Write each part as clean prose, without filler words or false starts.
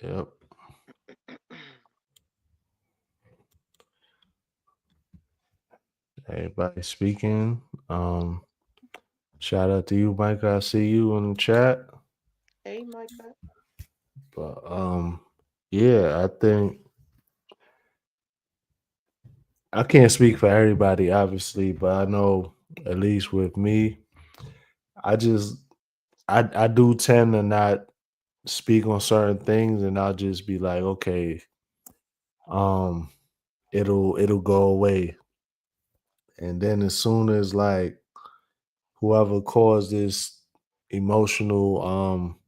Yep. Everybody speaking. Shout out to you, Mike. I see you in the chat. Hey, Micah. But yeah, I think I can't speak for everybody, obviously, but I know at least with me, I just I do tend to not speak on certain things, and I'll just be like, okay, um, it'll go away, and then as soon as like whoever caused this emotional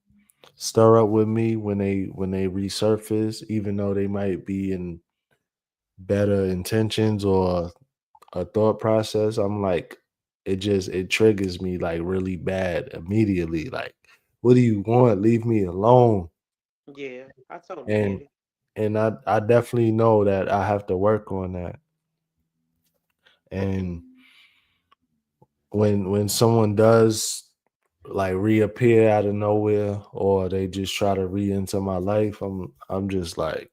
stir up with me when they resurface, even though they might be in better intentions or a thought process, I'm like, it triggers me like really bad immediately. Like, what do you want? Leave me alone. Yeah, I totally And get it. I definitely know that I have to work on that. And when someone does like reappear out of nowhere or they just try to re-enter my life, I'm just like,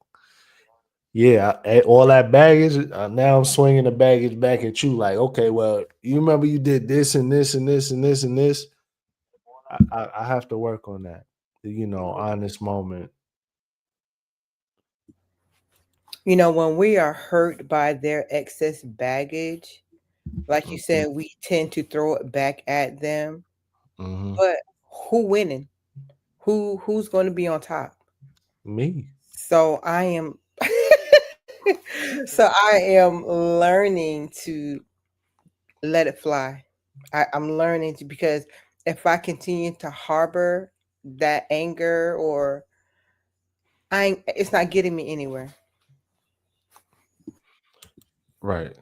yeah, all that baggage. Now I'm swinging the baggage back at you. Like, okay, well, you remember you did this and this and this and this and this. I have to work on that. Hmm. Honest moment. When we are hurt by their excess baggage, like you Hmm. said, we tend to throw it back at them. Hmm. But who winning? Who's going to be on top? Me. So I am so I am learning to let it fly. I'm learning to, because if I continue to harbor that anger, or it's not getting me anywhere. Right.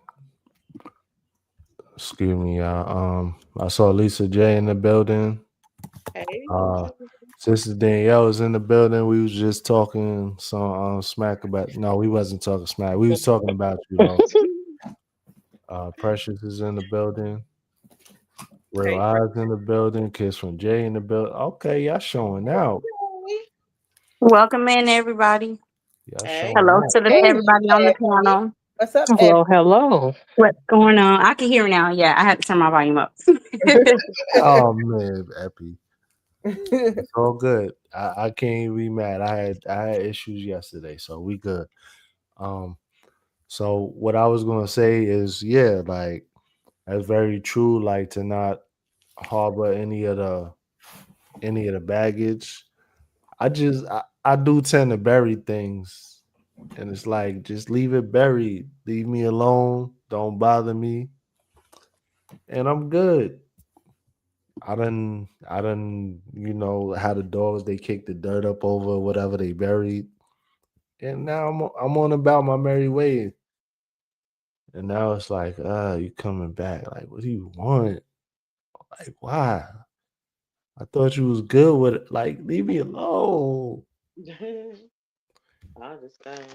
Excuse me, y'all. I saw Lisa J in the building. Hey, Uh, Lisa. Sister Danielle was in the building. We was just talking some smack about. No, we wasn't talking smack. We was talking about you though. Precious is in the building. Real Hey, Eyes in the building. Kiss from Jay in the building. Okay, y'all showing out. Precious. Welcome in, everybody. Y'all Hey. showing Hello out. to Hey, everybody on the Effie. panel. What's up, Hello, hello. What's going on? I can hear now. Yeah, I had to turn my volume up. Oh man, Epi. Effie? It's all good. I can't even be mad. I had issues yesterday, so we good. Um, so what I was gonna say is, yeah, like that's very true. Like to not harbor any of the baggage. I do tend to bury things, and it's like just leave it buried. Leave me alone. Don't bother me, and I'm good. How the dogs they kick the dirt up over whatever they buried, and now I'm on about my merry way. And now it's like, you coming back? Like, what do you want? Like, why? I thought you was good with it. Like, leave me alone. I understand.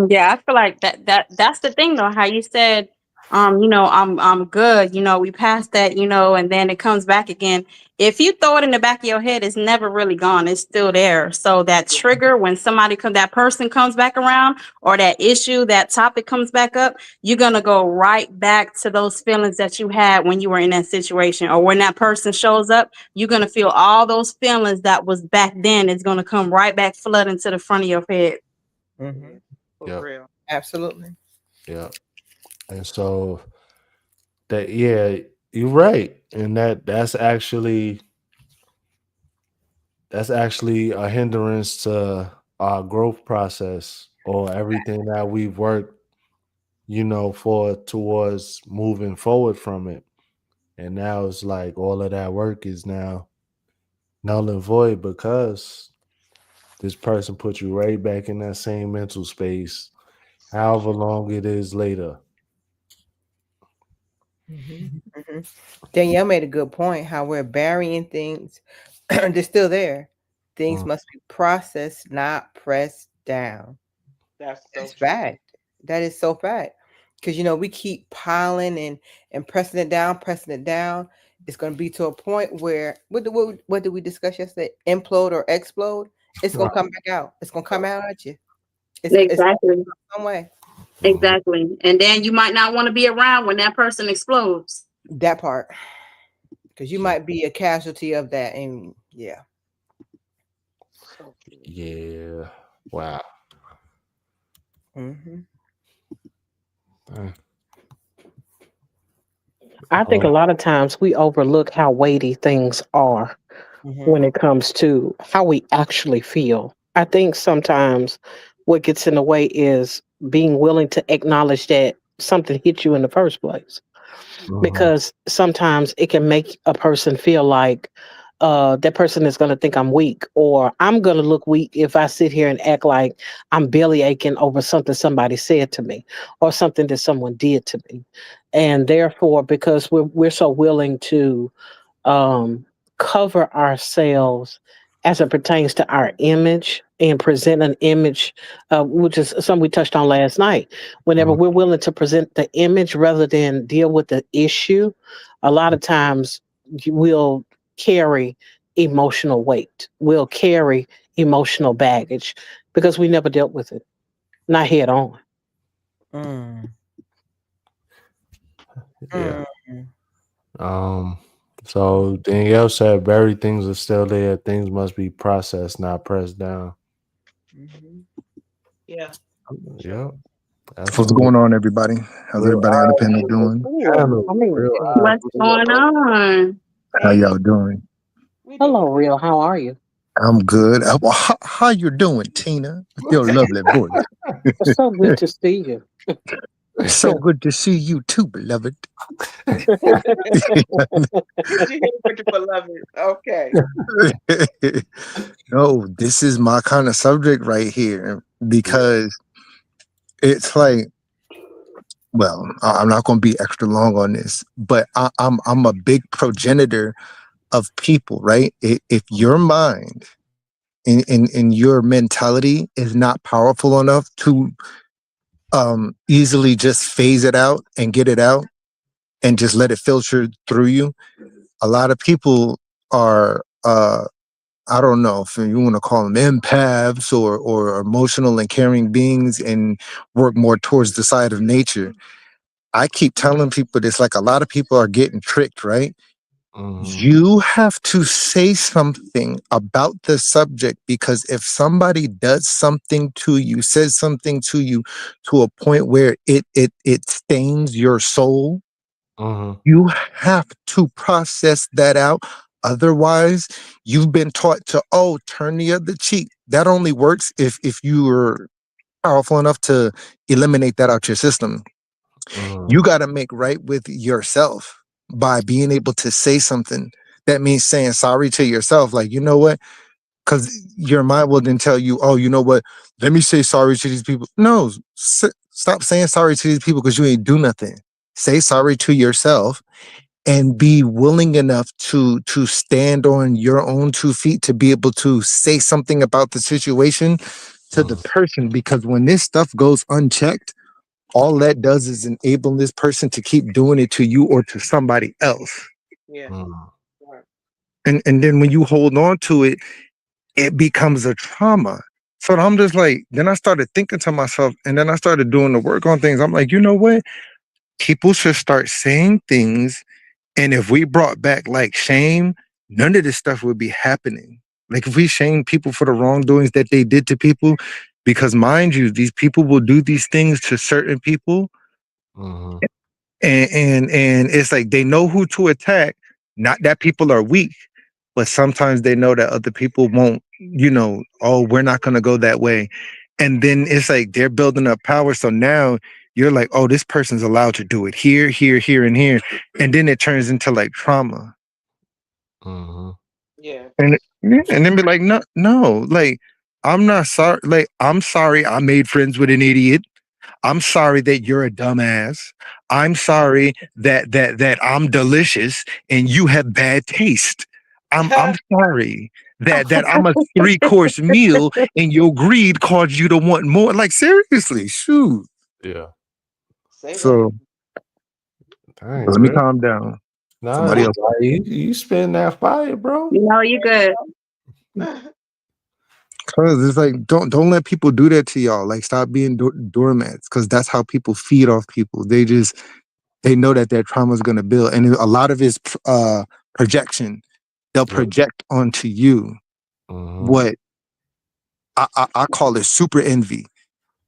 Yeah, I feel like that's the thing though, how you said, I'm good, we passed that, and then it comes back again. If you throw it in the back of your head, it's never really gone. It's still there. So that Yeah. trigger, when that person comes back around, or that issue, that topic comes back up, you're gonna go right back to those feelings that you had when you were in that situation. Or when that person shows up, you're gonna feel all those feelings that was back then. It's gonna come right back flooding to the front of your head. Yeah. Hmm. For Yep, real. Absolutely. yep. And so that, yeah, you're right. And that's actually a hindrance to our growth process or everything that we've worked, for towards moving forward from it. And now it's like all of that work is now null and void because this person put you right back in that same mental space, however long it is later. Hmm. Hmm. Danielle made a good point. How we're burying things, they're still there. Things Mm, must be processed, not pressed down. That's so That's true. fact. That is so fact. Because we keep piling and pressing it down, pressing it down. It's going to be to a point where what did we discuss yesterday? Implode or explode. it's gonna Right. come back out. It's gonna come out at you. It's Exactly. some way. Exactly. And then you might not want to be around when that person explodes. That part, because you might be a casualty of that, and yeah. So true. Yeah. Wow. hmm Dang. I think a lot of times we overlook how weighty things are when it comes to how we actually feel. I think sometimes what gets in the way is being willing to acknowledge that something hit you in the first place. Because sometimes it can make a person feel like that person is going to think I'm weak, or I'm going to look weak if I sit here and act like I'm belly aching over something somebody said to me or something that someone did to me. And therefore, because we're so willing to um, cover ourselves as it pertains to our image and present an image, which is something we touched on last night. Whenever we're willing to present the image rather than deal with the issue, a lot of times we'll carry emotional weight. We'll carry emotional baggage because we never dealt with it, not head on. Mm. Yeah. Mm. So Danielle said buried things are still there. Things must be processed, not pressed down. Mhm. Yeah. Yeah. That's What's some going on, everybody? How's real everybody on the panel eye-opening doing? Ooh, I mean, real What's eye-opening going on? How Hey, y'all doing? we hello, doing real. How are you? I'm good. How you doing, Tina? With your lovely voice. It's so good to see you. It's so good to see you too, beloved. Did you hear what you beloved? Okay. No, this is my kind of subject right here because it's like, well, I'm not going to be extra long on this, but I'm a big progenitor of people, right? If your mind and your mentality is not powerful enough to easily just phase it out and get it out and just let it filter through you, a lot of people are I don't know if you want to call them empaths or emotional and caring beings and work more towards the side of nature. I keep telling people this, like, a lot of people are getting tricked, right? You have to say something about the subject, because if somebody does something to you, says something to you to a point where it stains your soul, you have to process that out. Otherwise, you've been taught to, oh, turn the other cheek. That only works if you are powerful enough to eliminate that out your system. You got to make right with yourself by being able to say something. That means saying sorry to yourself. Like, you know what? Because your mind will then tell you, oh, you know what? Let me say sorry to these people. No, stop saying sorry to these people because you ain't do nothing. Say sorry to yourself and be willing enough to stand on your own 2 feet to be able to say something about the situation to the person. Because when this stuff goes unchecked, all that does is enable this person to keep doing it to you or to somebody else. Yeah. Right. And then when you hold on to it, it becomes a trauma. So I'm just like, then I started thinking to myself, and then I started doing the work on things. I'm like, you know what? People should start saying things. And if we brought back like shame, none of this stuff would be happening. Like if we shame people for the wrongdoings that they did to people, because mind you, these people will do these things to certain people. And it's like they know who to attack. Not that people are weak, but sometimes they know that other people won't, oh, we're not going to go that way. And then it's like they're building up power. So now you're like, oh, this person's allowed to do it here, here, here, and here. And then it turns into like trauma. Yeah. And then be like, no, like, I'm not sorry. Like, I'm sorry I made friends with an idiot. I'm sorry that you're a dumbass. I'm sorry that I'm delicious and you have bad taste. I'm sorry that I'm a 3-course meal and your greed caused you to want more. Like, seriously, shoot. Yeah. Say So Dang, let me man. calm down. Nah, Somebody else. you spin that fire, bro. You know, you good. that. Cause it's like don't let people do that to y'all. Like stop being doormats, because that's how people feed off people. They know that their trauma is gonna build, and a lot of it's projection. They'll project onto you what I call it super envy.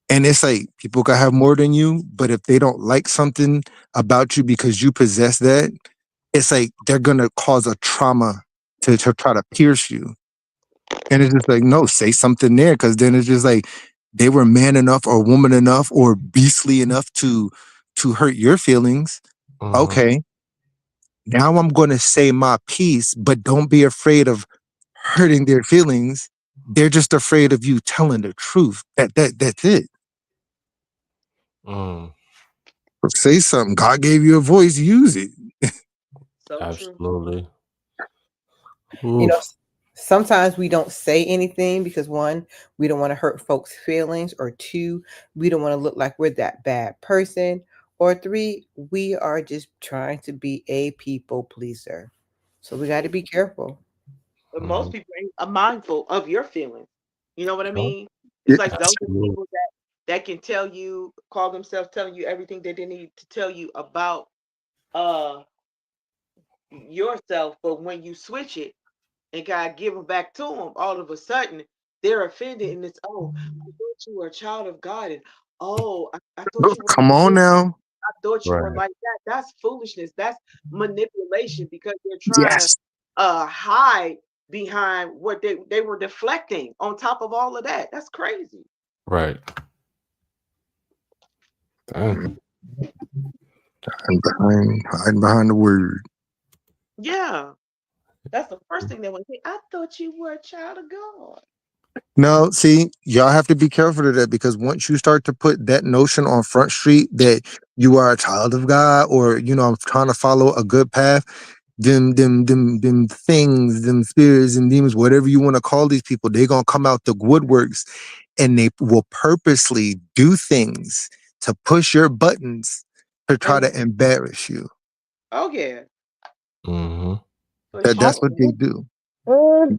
And it's like people can have more than you, but if they don't like something about you because you possess that, it's like they're gonna cause a trauma to try to pierce you. And it's just like, no, say something there, because then it's just like they were man enough or woman enough or beastly enough to hurt your feelings. Okay, now I'm gonna say my piece, but don't be afraid of hurting their feelings. They're just afraid of you telling the truth. That's it. Say something. God gave you a voice, use it. So true. Absolutely. You know, sometimes we don't say anything because one, we don't want to hurt folks' feelings, or two, we don't want to look like we're that bad person, or three, we are just trying to be a people pleaser. So we got to be careful. But most people are mindful of your feelings. You know what I mean? It's like those are people that can tell you, call themselves telling you everything that they need to tell you about yourself, but when you switch it and God give them back to them, all of a sudden they're offended, and it's, oh, I thought you were a child of God, and oh, I thought you were. Come on now. I thought you were like that. That's foolishness. That's manipulation, because they're trying to hide behind what they were deflecting on top of all of that. That's crazy. Right. Damn. Hiding behind the word. Yeah. That's the first thing they want to say. I thought you were a child of God. No, see, y'all have to be careful of that, because once you start to put that notion on Front Street that you are a child of God, or I'm trying to follow a good path, them things, them spirits and demons, whatever you want to call these people, they're gonna come out the woodworks, and they will purposely do things to push your buttons to try to embarrass you. Oh yeah. That's what they do. Mm-hmm.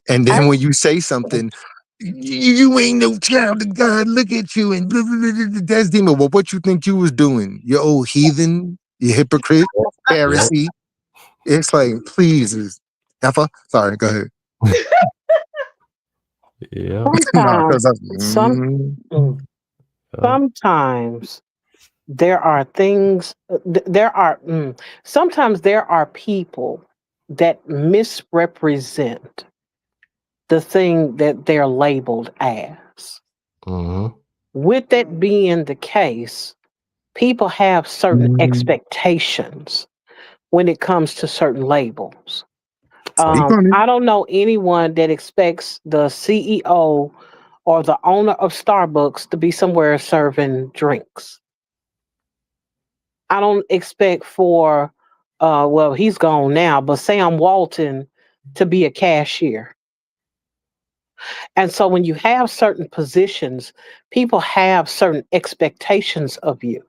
And then when you say something, you ain't no child of God, look at you, and blah, blah, blah, blah, that's demon. Well, what you think you was doing? You old heathen, you hypocrite, Pharisee. It's like, please, Effa. Sorry, go ahead. Yeah. Sometimes there are things. Sometimes there are people that misrepresent the thing that they're labeled as. With that being the case, people have certain expectations when it comes to certain labels. I don't know anyone that expects the CEO or the owner of Starbucks to be somewhere serving drinks. I don't expect for, well, he's gone now, but Sam Walton to be a cashier. And so when you have certain positions, people have certain expectations of you.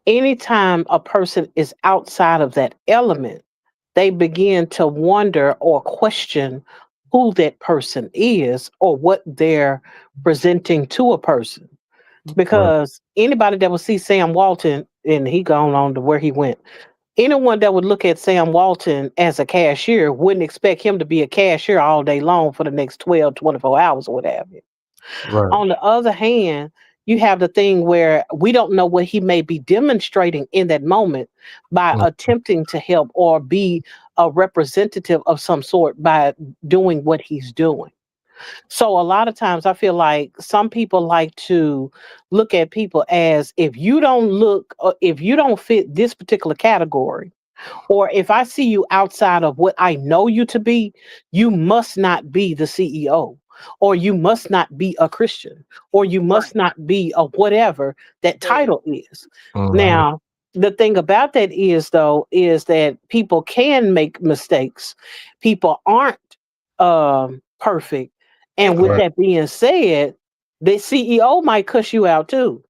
Anytime a person is outside of that element, they begin to wonder or question who that person is or what they're presenting to a person. Because anybody that would see Sam Walton, and he gone on to where he went, anyone that would look at Sam Walton as a cashier wouldn't expect him to be a cashier all day long for the next 12, 24 hours or what have you. On the other hand, you have the thing where we don't know what he may be demonstrating in that moment by attempting to help or be a representative of some sort by doing what he's doing. So a lot of times I feel like some people like to look at people as, if you don't fit this particular category, or if I see you outside of what I know you to be, you must not be the CEO, or you must not be a Christian, or you must not be a whatever that title is. Now, the thing about that is, though, is that people can make mistakes. People aren't perfect. And with that being said, the CEO might cuss you out too.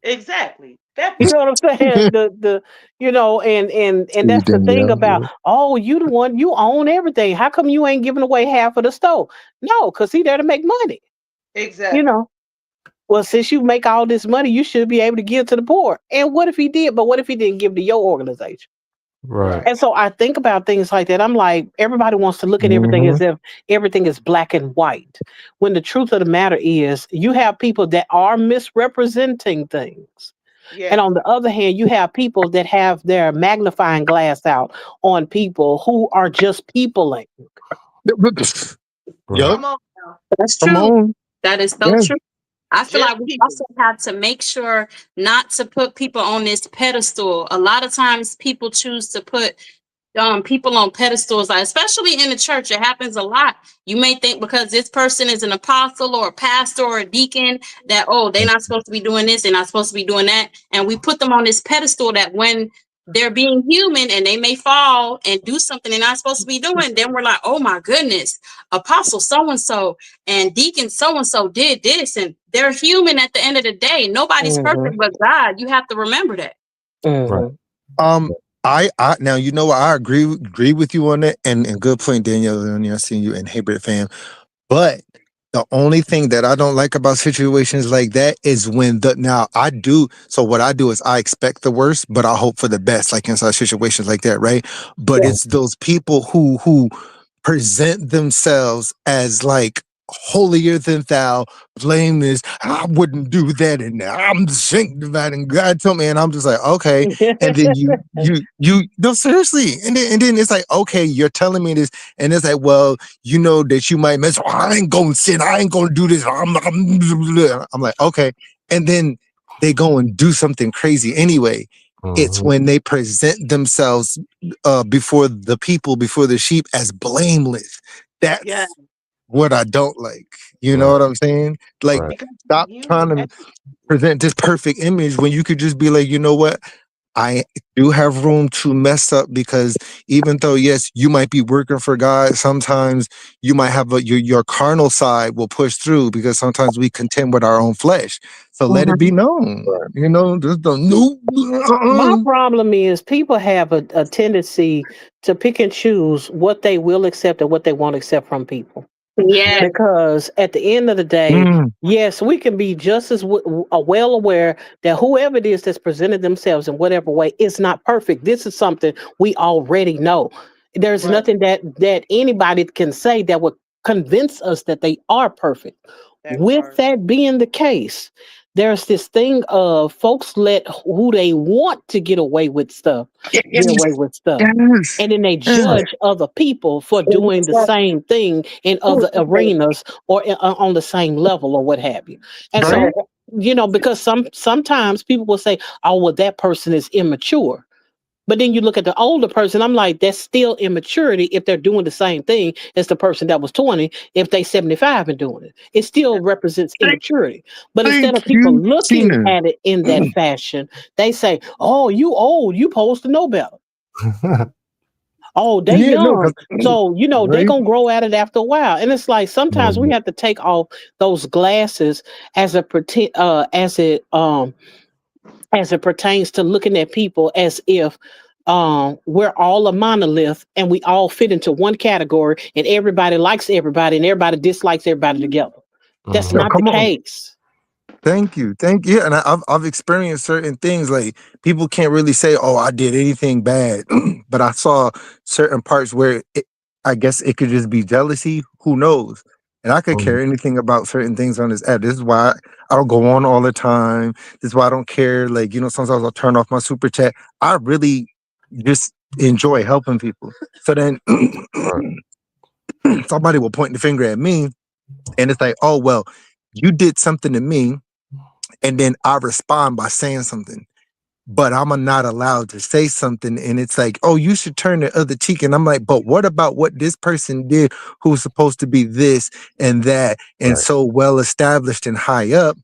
Exactly. That You part. know what I'm saying? The you know, and See, that's the thing Danielle. about, oh, you the one, you own everything. How come you ain't giving away half of the store? No, because he there to make money. You Exactly. know. Well, since you make all this money, you should be able to give to the poor. And what if he did? But what if he didn't give to your organization? Right. And so I think about things like that. I'm like, everybody wants to look at everything as if everything is black and white. When the truth of the matter is, you have people that are misrepresenting things. And Yes. on the other hand, you have people that have their magnifying glass out on people who are just peopling. Right. Come on now. That's Come true. on. That is so Yeah. true. I feel Just like we people. also have to make sure not to put people on this pedestal. A lot of times people choose to put people on pedestals, like, especially in the church. It happens a lot. You may think because this person is an apostle or a pastor or a deacon that, oh, they're not supposed to be doing this, they're not supposed to be doing that. And we put them on this pedestal that when they're being human and they may fall and do something they're not supposed to be doing, then we're like, oh my goodness, apostle so-and-so and deacon so-and-so did this, and they're human at the end of the day. Nobody's perfect but God. You have to remember that. Right. I now you know what, I agree with you on that, and good point, Danielle. I seen you and Hey Brit fam. But the only thing that I don't like about situations like that is when now I do, so what I do is I expect the worst, but I hope for the best, like inside situations like that, right? But Yeah. it's those people who present themselves as like holier than thou, blameless. I wouldn't do that, and I'm sanctified, and God told me, and I'm just like, okay. And then you no, seriously, and then it's like, okay, you're telling me this, and it's like, well, you know that you might mess. I ain't gonna sin. I ain't gonna do this. I'm like, okay, and then they go and do something crazy anyway. It's when they present themselves before the people, before the sheep, as blameless. That's Yeah. what I don't like. You know Right. what I'm saying? Like, Right. Because stop you trying to at present this perfect image when you could just be like, you know what? I do have room to mess up, because even though, yes, you might be working for God, sometimes you might have your carnal side will push through, because sometimes we contend with our own flesh. So let it be known. Right. You know, just don't My problem is people have a tendency to pick and choose what they will accept and what they won't accept from people. Yeah. Because at the end of the day, yes, we can be just as well aware that whoever it is that's presented themselves in whatever way is not perfect. This is something we already know. There's Right. nothing that anybody can say that would convince us that they are perfect. that With part. that being the case, there's this thing of folks let who they want to get away with stuff get away with stuff. Yes. And then they judge other people for doing the same thing in other arenas or on the same level or what have you. And Right. so, you know, because sometimes people will say, oh, well, that person is immature. But then you look at the older person, I'm like, that's still immaturity if they're doing the same thing as the person that was 20, if they 75 and doing it. It still represents immaturity. But instead of Thank people you, looking Tina. at it in that fashion, they say, oh, you old, you supposed to know better. Oh, they Yeah, no, young. So, you know, they're right? gonna grow at it after a while. And it's like sometimes we have to take off those glasses as it pertains to looking at people as if we're all a monolith and we all fit into one category and everybody likes everybody and everybody dislikes everybody together. That's No, not the come on. case. Thank you. And I've experienced certain things, like people can't really say, "Oh, I did anything bad," but I saw certain parts where I guess it could just be jealousy. Who knows? And I could care anything about certain things on this app. This is why I don't go on all the time. This is why I don't care. Like, you know, sometimes I'll turn off my super chat. I really just enjoy helping people. So then somebody will point the finger at me, and it's like, "Oh, well, you did something to me." And then I respond by saying something, but I'm not allowed to say something. And it's like, oh, you should turn the other cheek. And I'm like, but what about what this person did who's supposed to be this and that and so well established and high up?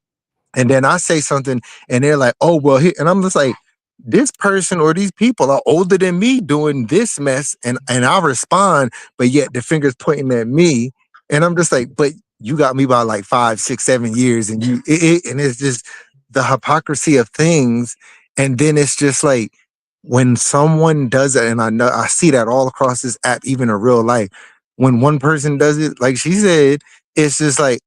And then I say something and they're like, oh, well, and I'm just like, this person or these people are older than me doing this mess. And I respond, but yet the finger's pointing at me. And I'm just like, but you got me by like 5, 6, 7 years. And and it's just, the hypocrisy of things. And then it's just like when someone does it, and I know I see that all across this app, even in real life. When one person does it, like she said, it's just like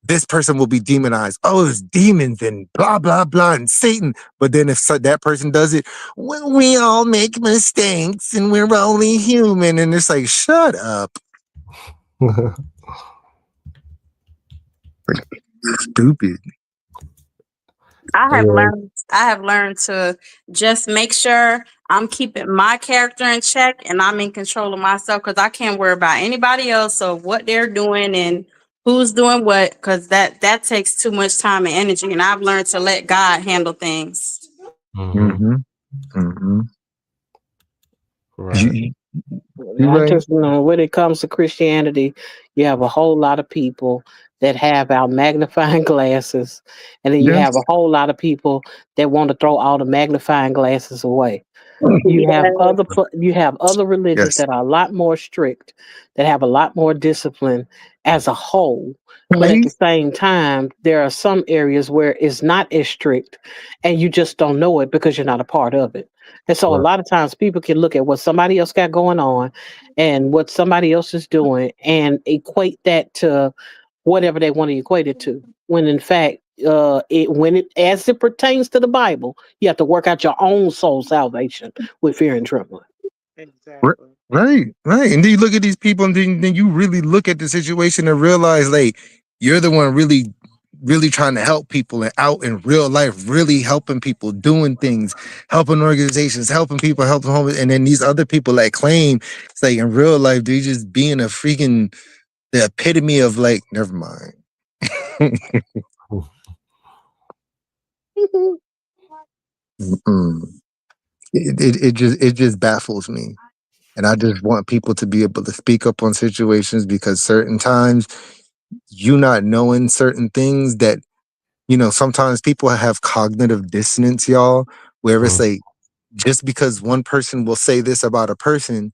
this person will be demonized. Oh, it's demons and blah blah blah and Satan. But then if that person does it, well, we all make mistakes and we're only human, and it's like, shut up, stupid. I Yeah. have learned to just make sure I'm keeping my character in check and I'm in control of myself, because I can't worry about anybody else or what they're doing and who's doing what, because that takes too much time and energy. And I've learned to let God handle things. Mhm. Right. You I right. just know when it comes to Christianity, you have a whole lot of people that have our magnifying glasses, and then you Yes. have a whole lot of people that want to throw all the magnifying glasses away. You have other religions Yes. that are a lot more strict, that have a lot more discipline as a whole. But at Right. the same time, there are some areas where it's not as strict, and you just don't know it because you're not a part of it. And so a Right. lot of times people can look at what somebody else got going on and what somebody else is doing and equate that to whatever they want to equate it to. When in fact, as it pertains to the Bible, you have to work out your own soul salvation with fear and trembling. Exactly. Right. And then you look at these people, and then you really look at the situation and realize, like, you're the one really trying to help people and out in real life, really helping people, doing things, helping organizations, helping people, helping homeless. And then these other people that claim it's like in real life, they're just being a freaking the epitome of like, never mind. Mm-mm. It just baffles me. And I just want people to be able to speak up on situations, because certain times you not knowing certain things that, sometimes people have cognitive dissonance, y'all, where it's like, just because one person will say this about a person,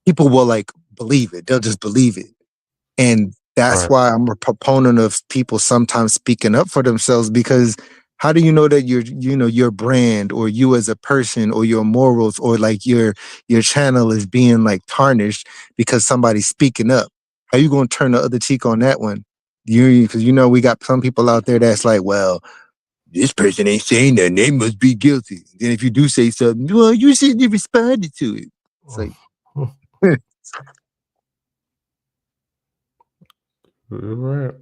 people will like believe it. They'll just believe it. And that's Right. why I'm a proponent of people sometimes speaking up for themselves, because how do you know that your brand or you as a person or your morals or like your channel is being like tarnished because somebody's speaking up? How you going to turn the other cheek on that one? Because we got some people out there that's like, well, this person ain't saying that, they must be guilty. Then if you do say something, well, you shouldn't have responded to it. It's like, You're right.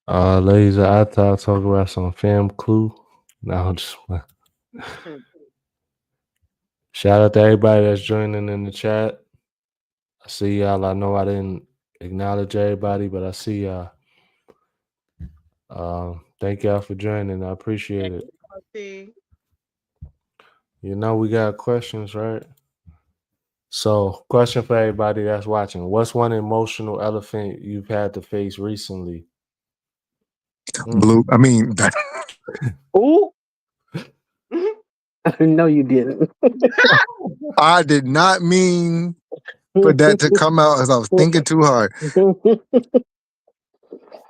Ladies, I thought talk about some fam clue. Now just shout out to everybody that's joining in the chat. I see y'all. I know I didn't acknowledge everybody, but I see y'all. Thank y'all for joining. I appreciate it. See, We got questions, right? So, question for everybody that's watching: what's one emotional elephant you've had to face recently? blue. I mean, Ooh, no, you didn't. I did not mean for that to come out as I was thinking too hard.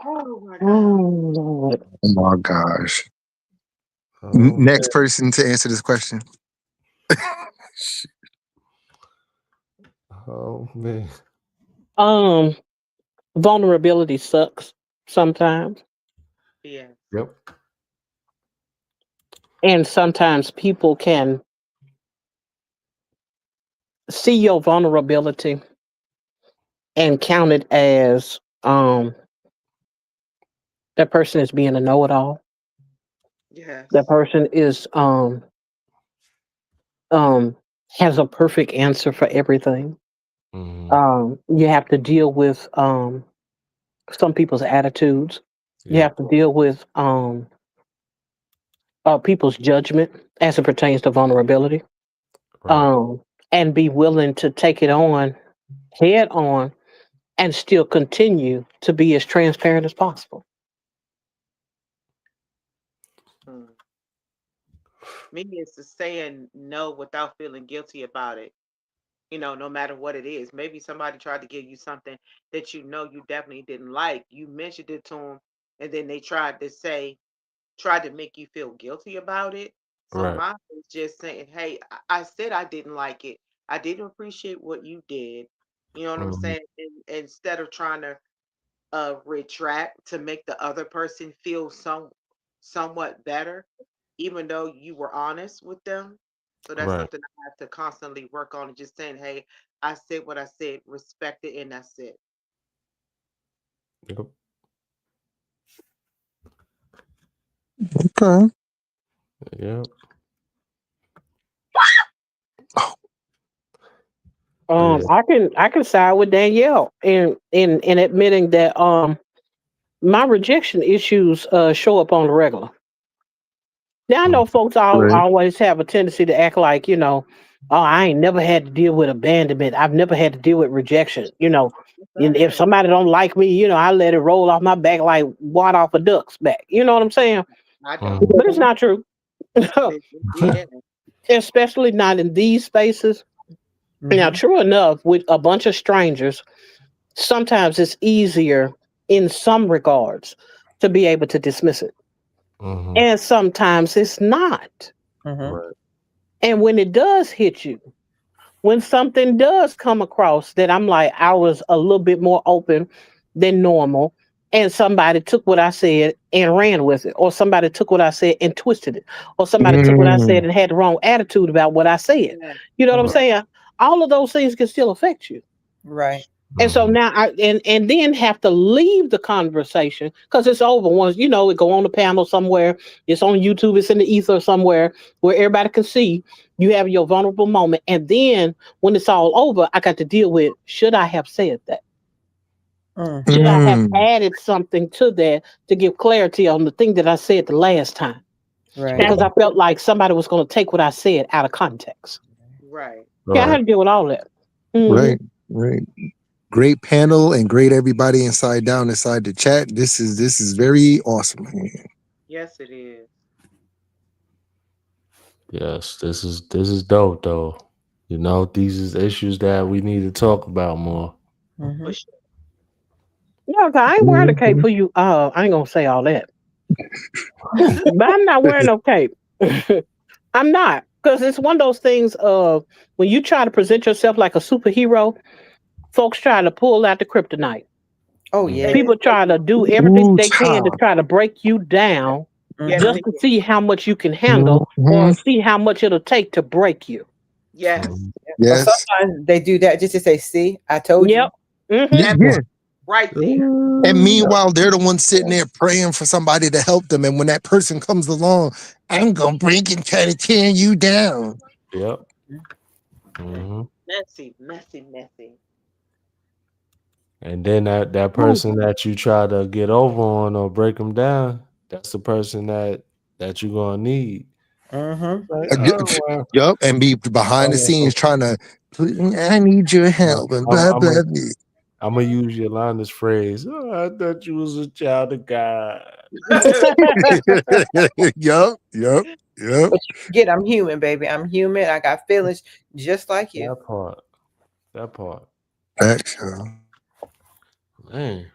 oh my God. Oh, Lord. Oh my gosh. Oh, Next person to answer this question. oh man. Vulnerability sucks sometimes. Yeah. Yep. And sometimes people can see your vulnerability and count it as that person is being a know-it-all. Yes. That person is has a perfect answer for everything. You have to deal with some people's attitudes. You Yeah. have to deal with people's judgment as it pertains to vulnerability. Right. And be willing to take it on head on and still continue to be as transparent as possible. Me is to saying no without feeling guilty about it. no matter what it is. Maybe somebody tried to give you something that you definitely didn't like. You mentioned it to them, and then they tried to make you feel guilty about it. So Right. mine is just saying, hey, I said I didn't like it. I didn't appreciate what you did. You know what I'm Mhm. saying? And instead of trying to retract to make the other person feel somewhat better, even though you were honest with them. So that's Right. something I have to constantly work on and just saying, hey, I said what I said, respect it, and that's it. Yep. Okay. Yep. Yeah. I can side with Danielle in admitting that my rejection issues show up on the regular. Now I know Mm. folks Right. always have a tendency to act like, oh, I ain't never had to deal with abandonment. I've never had to deal with rejection. Yes, And if I have. somebody don't like me, I let it roll off my back like water off a duck's back. You know what I'm saying? I don't. But it's not true. Indeed, it is. Especially not in these spaces. Now, Mhm. true enough, with a bunch of strangers, sometimes it's easier in some regards to be able to dismiss it. Mhm. And sometimes it's not. Mhm. Right. And when it does hit you, when something does come across that I'm like, I was a little bit more open than normal, and somebody took what I said and ran with it, or somebody took what I said and twisted it, or somebody took what I said Mm. and had the wrong attitude about what I said. Yeah. You know what I'm Right. saying? All of those things can still affect you. Right. And so Mhm. now and then have to leave the conversation because it's over once it go on the panel somewhere, it's on YouTube, it's in the ether somewhere where everybody can see you have your vulnerable moment. And then when it's all over, I got to deal with should I have said that? Mm. Should I have Mm. added something to that to give clarity on the thing that I said the last time? Right. Because Mhm. I felt like somebody was going to take what I said out of context. Right. Yeah, I had Right. to deal with all that. Mhm. Right. Right. Great panel and great everybody inside the chat. This is very awesome. Yes, it is. Yes. This is dope though. These is issues that we need to talk about more. For Mhm. sure. Yeah, 'cause I ain't wearing a cape Mhm. for you. I ain't gonna say all that. But I'm not wearing no cape. I'm not. Because it's one of those things of when you try to present yourself like a superhero, folks try to pull out the kryptonite. Oh Mhm. yeah. People try to do everything Ooh, they can to child. try to break you down Yes, Mhm. just it to is. see how much you can handle or Mhm. see how much it'll take to break you. Yes. Mhm. Or Yes. sometimes they do that just to say, "See, I told you." Yep. Hmm. That Yeah. right there. And Ooh. meanwhile, they're the ones sitting there praying for somebody to help them. And when that person comes along, I'm gonna break and try to tear you down. Yep. Hmm. Messy, messy, messy. And then that person that you try to get over on or break them down, that's the person that you're gonna need. Mhm. Like, Uh, oh well, Yup, and be behind the oh, scenes trying to, I need your well, help and I'm blah I'm blah a blah. I'm gonna use Yolanda's phrase. Oh, I thought you was a child of God. Yup, yup, yup. But you forget I'm human, baby. I'm human. I got feelings just like you. That part. That part. Action. Man.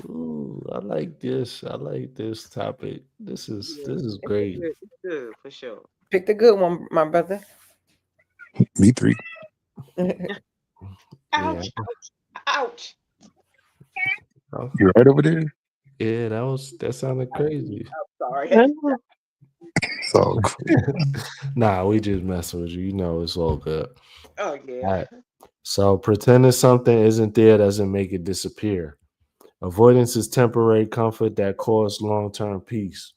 Ooh, I like this. I like this topic. This is Yeah, this is it's a great. good, it's good for sure. Pick the good one, my brother. Me three. Yeah. Ouch, ouch, ouch. Oh, You right over there? yeah, that sounded crazy. Sorry. So cool. Nah, we just messing with you. It's all good. Oh All yeah. right. So pretending something isn't there doesn't make it disappear. Avoidance is temporary comfort that causes long-term peace.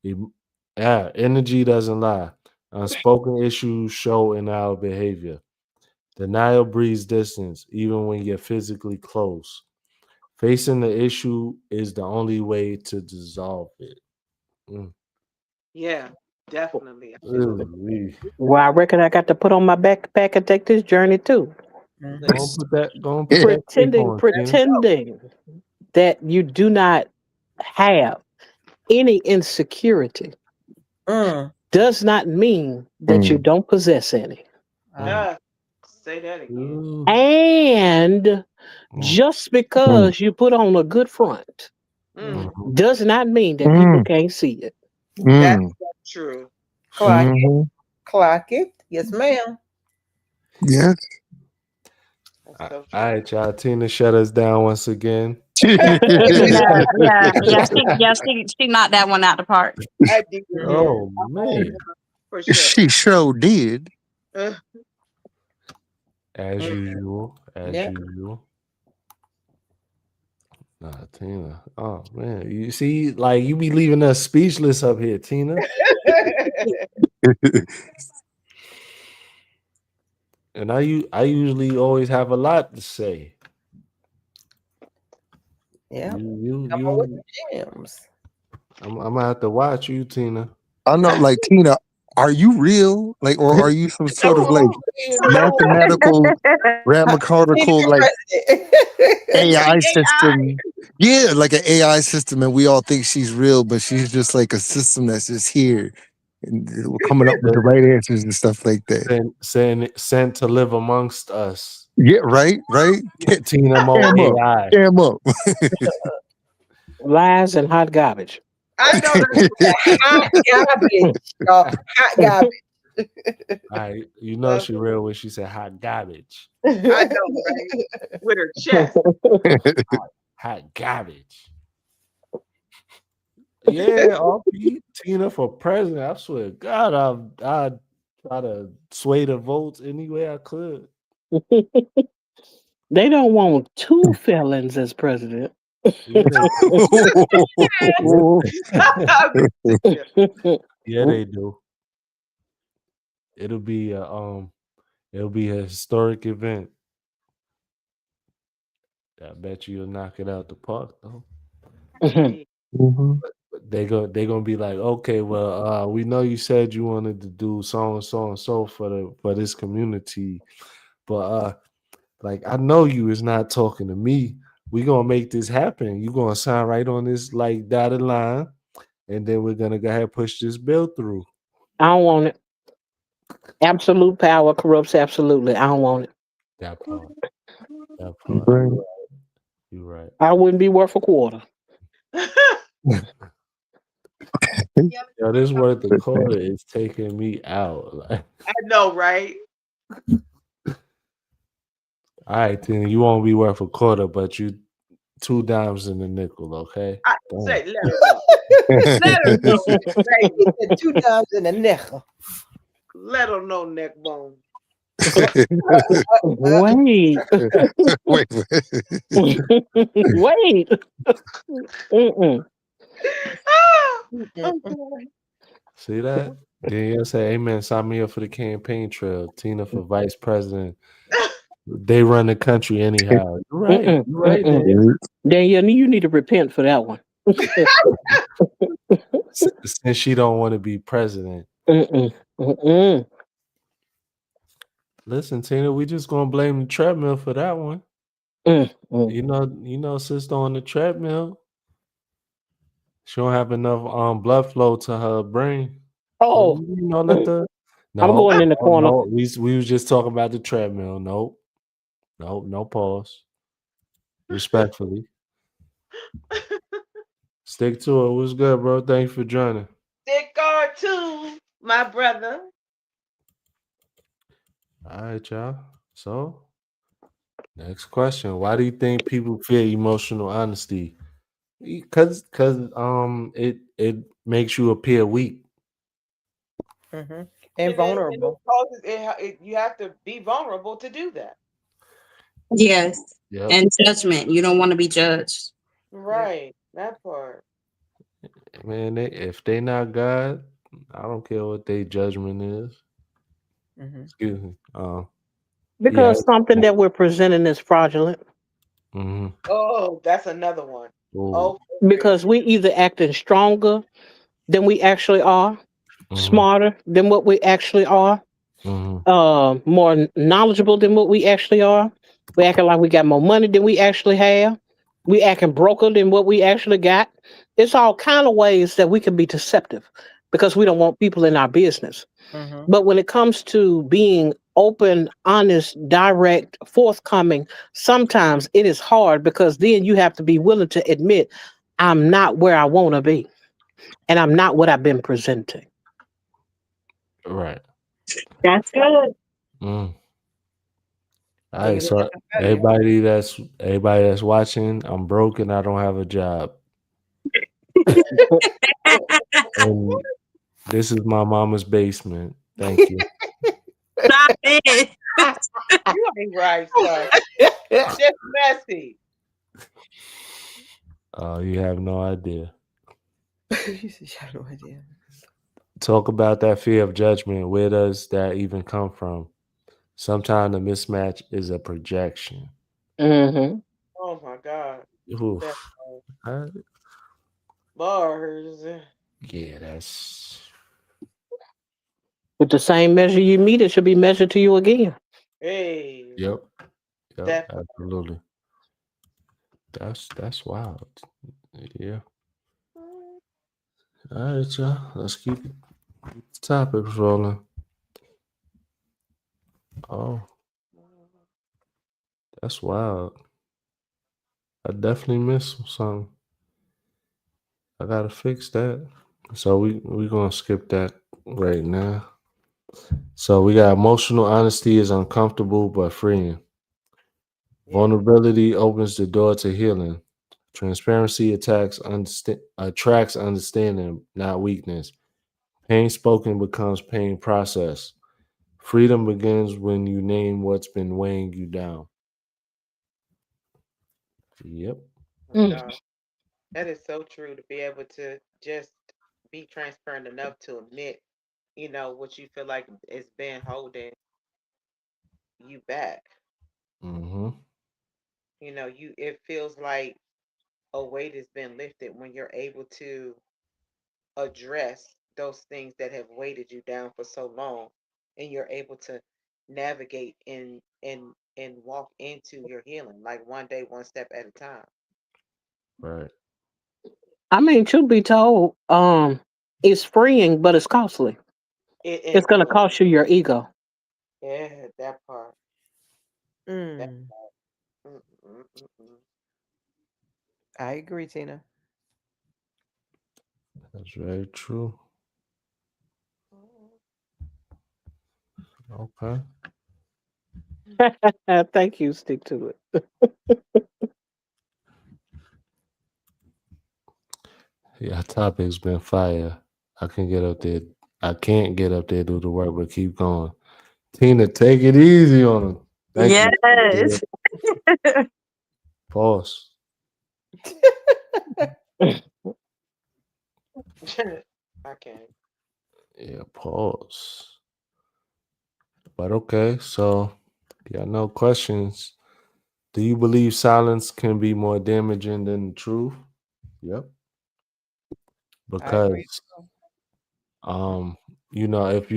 Em- Yeah, energy doesn't lie. Unspoken issues show in our behavior. Denial breeds distance, even when you're physically close. Facing the issue is the only way to dissolve it. Mm. Yeah, definitely. I feel Ooh, wee. Well, I reckon I got to put on my backpack and take this journey too. Mhm. Go and put Yeah. that cape Pretending, on, Tina. pretending that you do not have any insecurity Mm. does not mean that you Mm. don't possess any. Say that again. Ooh. And Mm. just because you put on a good front Mhm. does not mean that people can't see it. That's Mm. true. Clock it. Mhm. Clock it. Yes, ma'am. Yes. That's so All true. right, y'all. Tina shut us down once again. Yeah, she knocked that one out the park. I did. Oh man, For sure. She sure did. Uh, as Mm. usual, as Yeah. usual. Nah, Tina. Oh man, you see, like you be leaving us speechless up here, Tina. And I usually always have a lot to say. Yeah. You Come on with the jams. I'm gonna have to watch you, Tina. I'm not like Tina. Are you real? Like, or are you some sort of like mathematical, grammatical, like AI system? Yeah, like an AI system, and we all think she's real, but she's just like a system that's just here and coming up with the right answers and stuff like that. Sent to live amongst us. Yeah, right. Tina Mo Cam up, AI. cam up. Lies and hot garbage. I know that's Hot garbage. Y'all. Hot garbage. All right, you know she real when she said hot garbage. I know, right? With her chest. Hot garbage. Yeah, RP Tina for president. I swear to God, I'd try to sway the votes any way I could. They don't want two felons as president. Yeah, Yeah. yeah, they do. It'll be a historic event. I bet you'll knock it out the park though. Mhm. They're gonna be like, okay, well, we know you said you wanted to do so and so for this community, but like I know you is not talking to me. We gonna make this happen. You gonna sign right on this like dotted line, and then we're gonna go ahead and push this bill through. I don't want it. Absolute power corrupts absolutely. I don't want it. That part. That part. Right. You're right. I wouldn't be worth a quarter. Yo, this worth the quarter is taking me out. Like, I know, right? all right, Tina, you won't be worth a quarter, but you 2 dimes in the nickel, okay? I Damn. say, let her know. Let her know. Right. He said 2 times in the nickel. Let her know, neck bone. Wait. Wait. Wait. Mm-mm. See that? Danielle said, amen. Sign me up for the campaign trail. Tina for vice president. They run the country anyhow. You're right. Mm-mm. You're right, Mm-mm. Danielle. Danielle, you need to repent for that one. Since she don't want to be president. Mm-mm. Mm-mm. Listen, Tina, we just gonna blame the treadmill for that one. Mm-mm. You know, sister on the treadmill. She don't have enough blood flow to her brain. Oh, You know, let the I'm going in the corner. No, we was just talking about the treadmill. Nope. No pause. Respectfully. Stick to it. What's good, bro? Thanks for joining. Dick guard too, my brother. All right, y'all. So, next question. Why do you think people fear emotional honesty? Because it makes you appear weak. And And vulnerable. you have to be vulnerable to do that. Yes. Yep. And judgment. You don't want to be judged. Right. That part. Man, if they not God, I don't care what their judgment is. Excuse me. Because something that we're presenting is fraudulent. Mm-hmm. Oh, that's another one. Oh, Because we either acting stronger than we actually are, smarter than what we actually are, more knowledgeable than what we actually are. We acting like we got more money than we actually have. We acting broker than what we actually got. It's all kind of ways that we can be deceptive because we don't want people in our business. But when it comes to being open, honest, direct, forthcoming, sometimes it is hard because then you have to be willing to admit, I'm not where I want to be, and I'm not what I've been presenting. Right. That's good. Mm. All So you right. let So them tell you. everybody that's watching, I'm broke and I don't have a job. And this is my mama's basement. Thank you. Stop it. You ain't right, sir. Just messy. You have no idea. You said, "I have no idea." Talk about that fear of judgment. Where does that even come from? Sometimes the mismatch is a projection. Mm-hmm. Oh my God. Oof. That Uh, bars. yeah, that's With the same measure you meet, it should be measured to you again. Hey. yep. Yep, That absolutely. That's wild. Yeah. All right, y'all. Let's keep the topics rolling. Oh, that's wild. I definitely missed something. I gotta fix that. So we gonna skip that right now. So we got emotional honesty is uncomfortable but freeing. yeah. Vulnerability opens the door to healing. Transparency attracts understanding, not weakness. Pain spoken becomes pain processed. Freedom begins when you name what's been weighing you down. Yep. Oh Mm. God. That is so true to be able to just be transparent enough to admit, what you feel like it's been holding you back. Mm-hmm. It feels like a weight has been lifted when you're able to address those things that have weighted you down for so long, and you're able to navigate and walk into your healing, like one day, one step at a time. Right. I mean, truth be told, it's freeing, but it's costly. It's going to It cost you your ego. yeah, that part. That Mm, mm, mm, mm, mm. I agree, Tina. That's very true. Okay. Thank you. Stick to it. Yeah, topic's been fire. I can get up there. I can't get up there do the work, but keep going. Tina, take it easy on them. Thank you. Yes. Pause. I can't. Yeah, pause. But okay, so yeah, no questions. Do you believe silence can be more damaging than the truth? Yep. I agree. Because um, if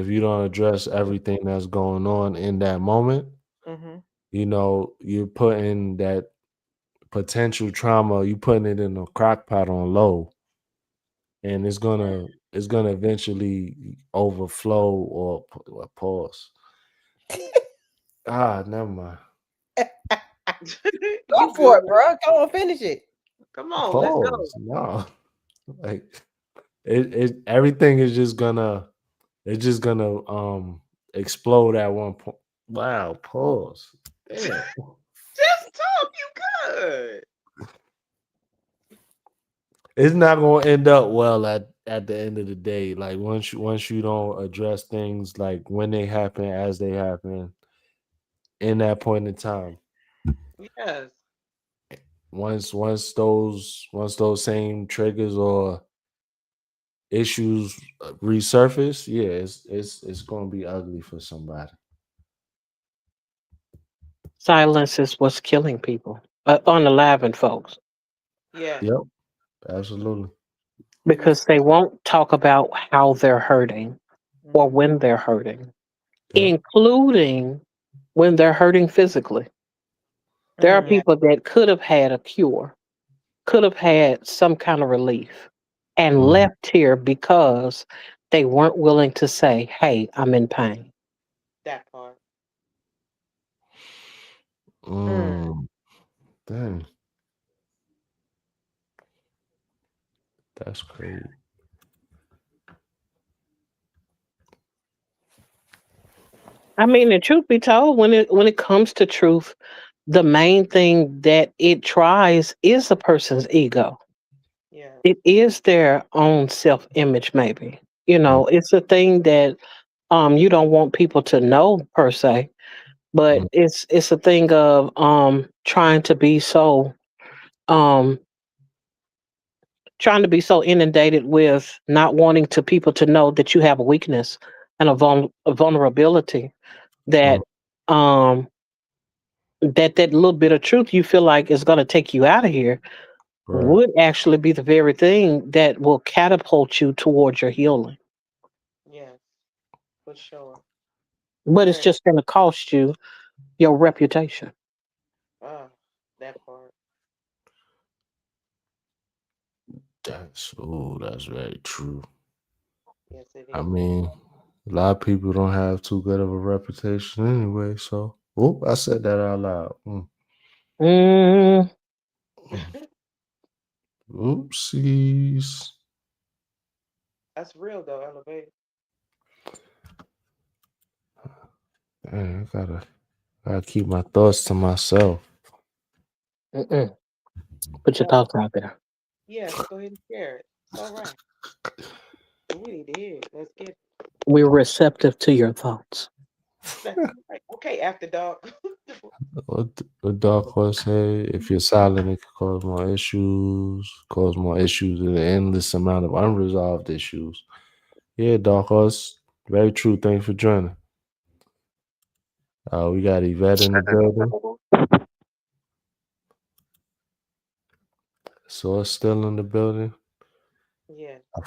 you don't address everything that's going on in that moment, Mm-hmm. you're putting that potential trauma, you putting it in a crock pot on low, and it's gonna eventually overflow or pause. Never mind. Go You for good? it, bro. Come on, finish it. Come on, let's go. Pause. No. Like it everything is just gonna it's just gonna explode at one point. Wow, pause. Damn. Just talk. You good? It's not gonna end up well at the end of the day. Like once you don't address things like when they happen, as they happen, in that point in time. Yes. Once those same triggers or issues resurface, yeah, it's gonna be ugly for somebody. Silence is what's killing people, unaliving folks, Yeah. Yep, absolutely. Mhm. because they won't talk about how they're hurting or when they're hurting, Yep. including when they're hurting physically. There are Mm, Yeah. people that could have had a cure, could have had some kind of relief, and Mhm. left here because they weren't willing to say, "Hey, I'm in pain." That part. Mm, dang, that's crazy. I mean, the truth be told, when it comes to truth, the main thing that it tries is a person's ego. Yeah. It is their own self-image, maybe. Mm, It's a thing that you don't want people to know per se, but mm, it's a thing of trying to be so um inundated with not wanting to people to know that you have a weakness and a vulnerability mm, that um that little bit of truth you feel like is going to take you out of here right. would actually be the very thing that will catapult you towards your healing. Yes, for sure. But it's Very. just going to cost you your reputation. Uh, that part. That's very true. Yes, it I is. mean, a lot of people don't have too good of a reputation anyway. So, oh, I said that out loud. Mm, Oopsies. That's real though, Elevate. Dang, I gotta keep my thoughts to myself. mm-mm. Put your That's thoughts out there. yes. Go ahead and share it. It's all right. We need to hear it. Let's get it. We're receptive to your thoughts. That's right. Okay, after dark. What Dark Horse say? If you're silent, it could cause more issues, and an endless amount of unresolved issues. Yeah, Dark Horse, very true. Thanks for joining. We got Yvette in the building. So it's still in the building. Yeah. I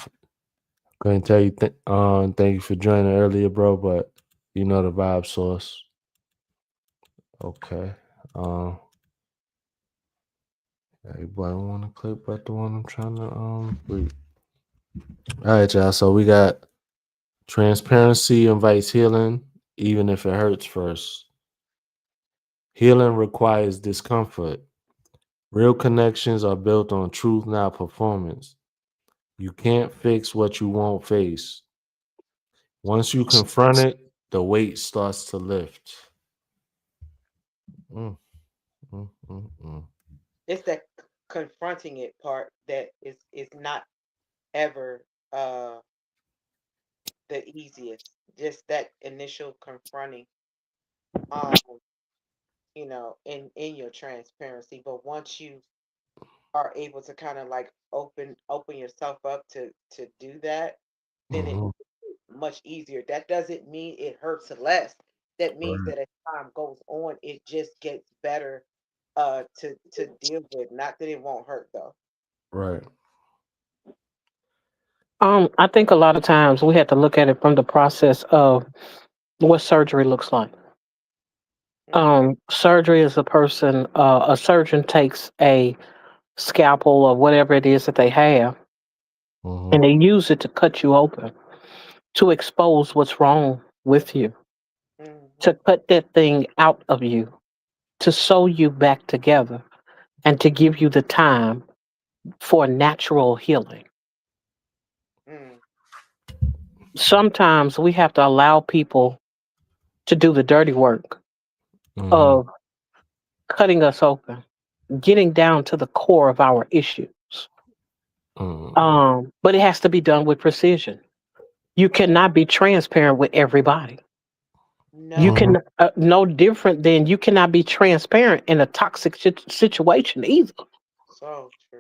couldn't tell you. Thank you for joining earlier, bro. But you know the vibe source. Okay. Everybody want to click but the one I'm trying to read. All right, y'all. So we got transparency invites healing, even if it hurts first. Healing requires discomfort. Real connections are built on truth, not performance. You can't fix what you won't face. Once you confront it, the weight starts to lift. Mm, mm. It's that confronting it part that is not ever uh the easiest. Just that initial confronting, um, in your transparency. But once you are able to kind of like open yourself up to do that, then it Mhm. much easier. That doesn't mean it hurts less. That means Right. that as time goes on, it just gets better to deal with. Not that it won't hurt though. Right. I think a lot of times we have to look at it from the process of what surgery looks like. Mm, Surgery is a surgeon takes a scalpel or whatever it is that they have, Mm-hmm. and they use it to cut you open, to expose what's wrong with you, mm-hmm, to cut that thing out of you, to sew you back together, and to give you the time for natural healing. mm, Sometimes we have to allow people to do the dirty work Mm-hmm. of cutting us open, getting down to the core of our issues. Mm-hmm. But it has to be done with precision. You cannot be transparent with everybody. You no, can no different than you cannot be transparent in a toxic situation either. so true.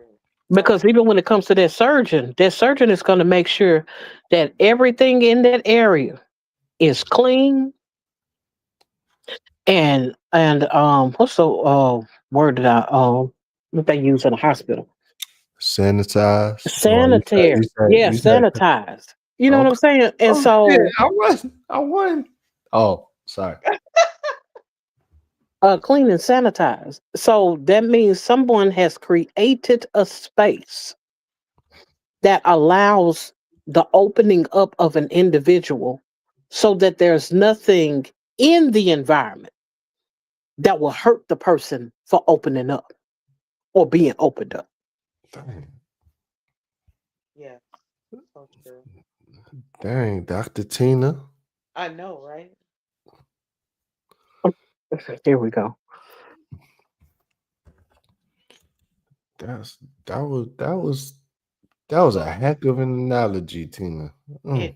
So Because even when it comes to that surgeon is going to make sure that everything in that area is clean and what's the word that what they use in the hospital? Sanitize. Oh, Sanitary. Yeah, you said sanitized. You know what I'm okay. saying? And Oh shit, so I won. Oh, sorry. clean and sanitized. So that means someone has created a space that allows the opening up of an individual so that there's nothing in the environment that will hurt the person for opening up or being opened up. Dang, Yeah, so true. dang, Dr. Tina. I know, right? Here we go. That's that was a heck of an analogy, Tina. Mm. It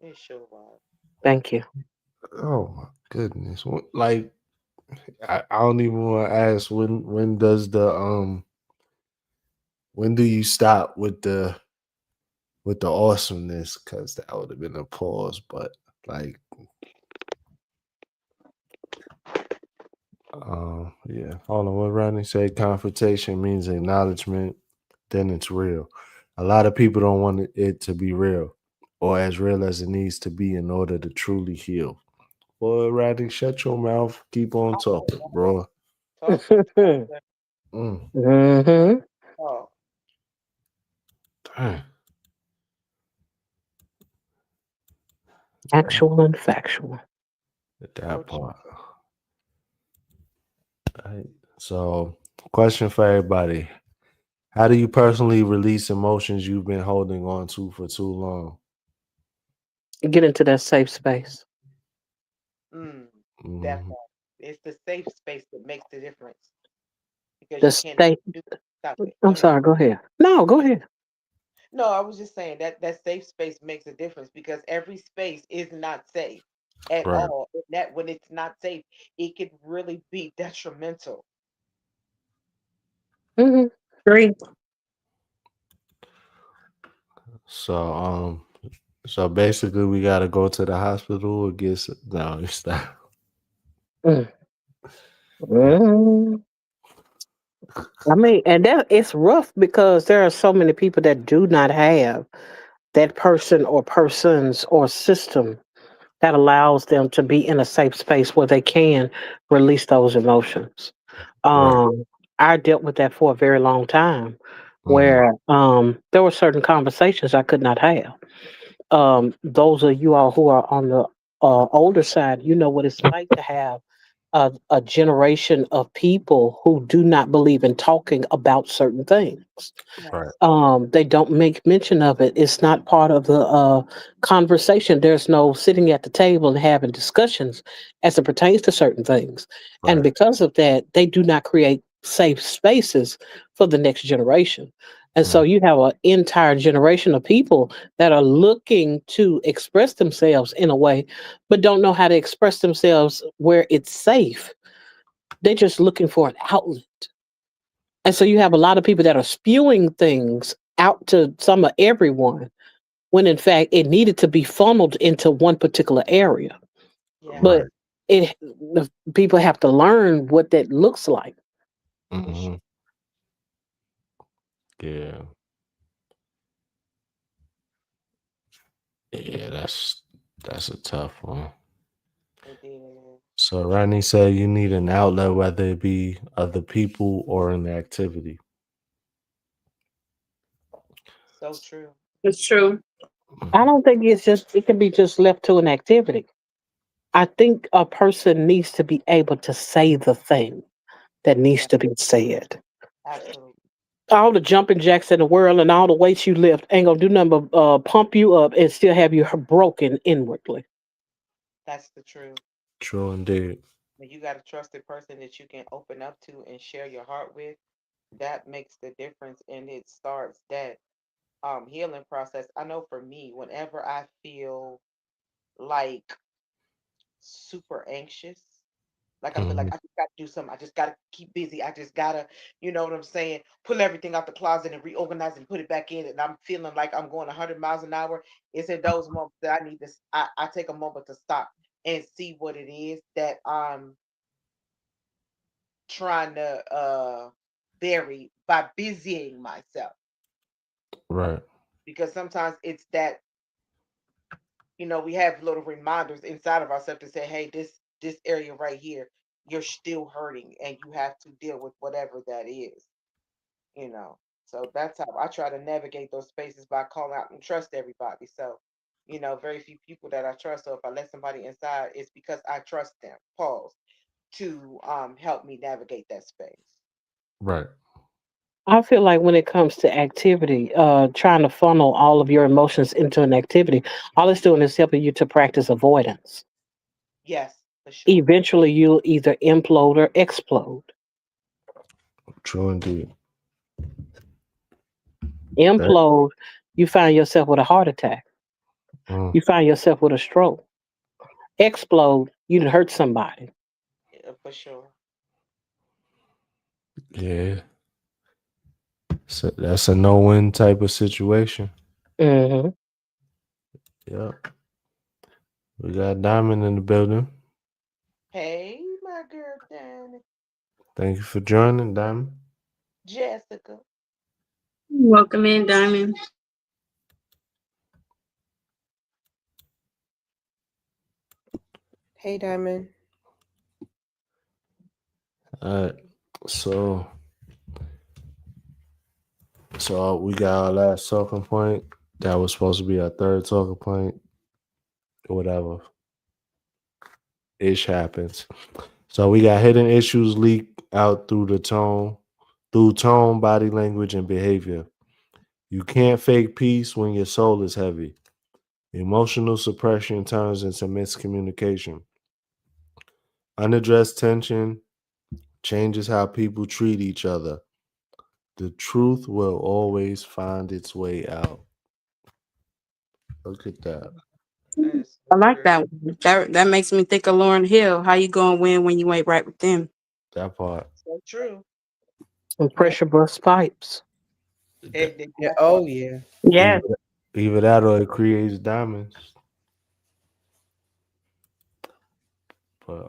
it sure was. Thank you. Oh my goodness. Like I don't even want to ask when does the when do you stop with the awesomeness? Because that would have been a pause, but like yeah. Hold on, what Rodney said, confrontation means acknowledgement, then it's real. A lot of people don't want it to be real or as real as it needs to be in order to truly heal. Boy, Rodney, shut your mouth. Keep on Oh, talking, wow. bro. Talk what you gotta say. Mm, Hmm. Oh, dang. Actual and factual. so That true. part. Right. So, question for everybody. How do you personally release emotions you've been holding on to for too long? Get into that safe space. Mm, Mhm. definitely. It's the safe space that makes the difference because The you can't state. do stop it. Go I'm ahead. sorry. Go ahead. No, go ahead. No, I was just saying that that safe space makes a difference because every space is not safe at Right. all. And that when it's not safe, it could really be detrimental. Hmm. Agree. So, so basically, we got to go to the hospital or get no, stop. Mm. I mean, and that it's rough because there are so many people that do not have that person or persons or system that allows them to be in a safe space where they can release those emotions. Right. Um, I dealt with that for a very long time, Hmm. where there were certain conversations I could not have. Those of you all who are on the older side, you know what it's like to have a generation of people who do not believe in talking about certain things. Right. Yes. They don't make mention of it. It's not part of the conversation. There's no sitting at the table and having discussions as it pertains to certain things. And Right. because of that, they do not create safe spaces for the next generation. And so Mm. you have an entire generation of people that are looking to express themselves in a way, but don't know how to express themselves where it's safe. They're just looking for an outlet. And so you have a lot of people that are spewing things out to some of everyone when in fact it needed to be funneled into one particular area. Yes. But Right. the people have to learn what that looks like. For sure. Hmm. Yeah. Yeah. That's a tough one. It is. So Rodney said you need an outlet, whether it be other people or an activity. So true. It's true. I don't think it can be just left to an activity. I think a person needs to be able to say the thing that needs Yeah, to be said. absolutely. All the jumping jacks in the world and all the weights you lift ain't gonna do nothing but pump you up and still have you broken inwardly. That's the truth. True indeed. When you got a trusted person that you can open up to and share your heart with, that makes the difference and it starts that healing process. I know for me, whenever I feel like super anxious, like I feel like Hmm. I just gotta do something, I just gotta keep busy, I just gotta, you know what I'm saying, pull everything out the closet and reorganize and put it back in, and I'm feeling like I'm going 100 miles an hour. It's in those moments that I need this. I take a moment to stop and see what it is that I'm trying to bury by busying myself, Right. because sometimes it's that, we have little reminders inside of ourselves to say, hey, this area right here, you're still hurting and you have to deal with whatever that is, you know. So that's how I try to navigate those spaces by calling out and trust everybody. So, very few people that I trust. So if I let somebody inside, it's because I trust them. Pause to help me navigate that space. Right. I feel like when it comes to activity, trying to funnel all of your emotions into an activity, all it's doing is helping you to practice avoidance. Yes, for sure. Eventually, you'll either implode or explode. True indeed. That, Implode, you find yourself with a heart attack. mm, You find yourself with a stroke. Explode, you done hurt somebody. Yeah, for sure. yeah. So that's a no-win type of situation. Hmm. Yep. We got Diamond in the building. Hey, my girl, Danny. Thank you for joining, Diamond. Jessica. Welcome in, Diamond. Hey, Diamond. All right. So we got our last talking point. That was supposed to be our third talking point. Whatever. Ish happens. So we got hidden issues leak out through tone, body language, and behavior. You can't fake peace when your soul is heavy. Emotional suppression turns into miscommunication. Unaddressed tension changes how people treat each other. The truth will always find its way out. Look at that. That is I so like true. that one. That makes me think of Lauren Hill. How you gonna win when you ain't right with them? That part. So true. And Yeah. pressure bust pipes. Yeah. That Oh, part. yeah. Yeah. Either that or it creates diamonds. But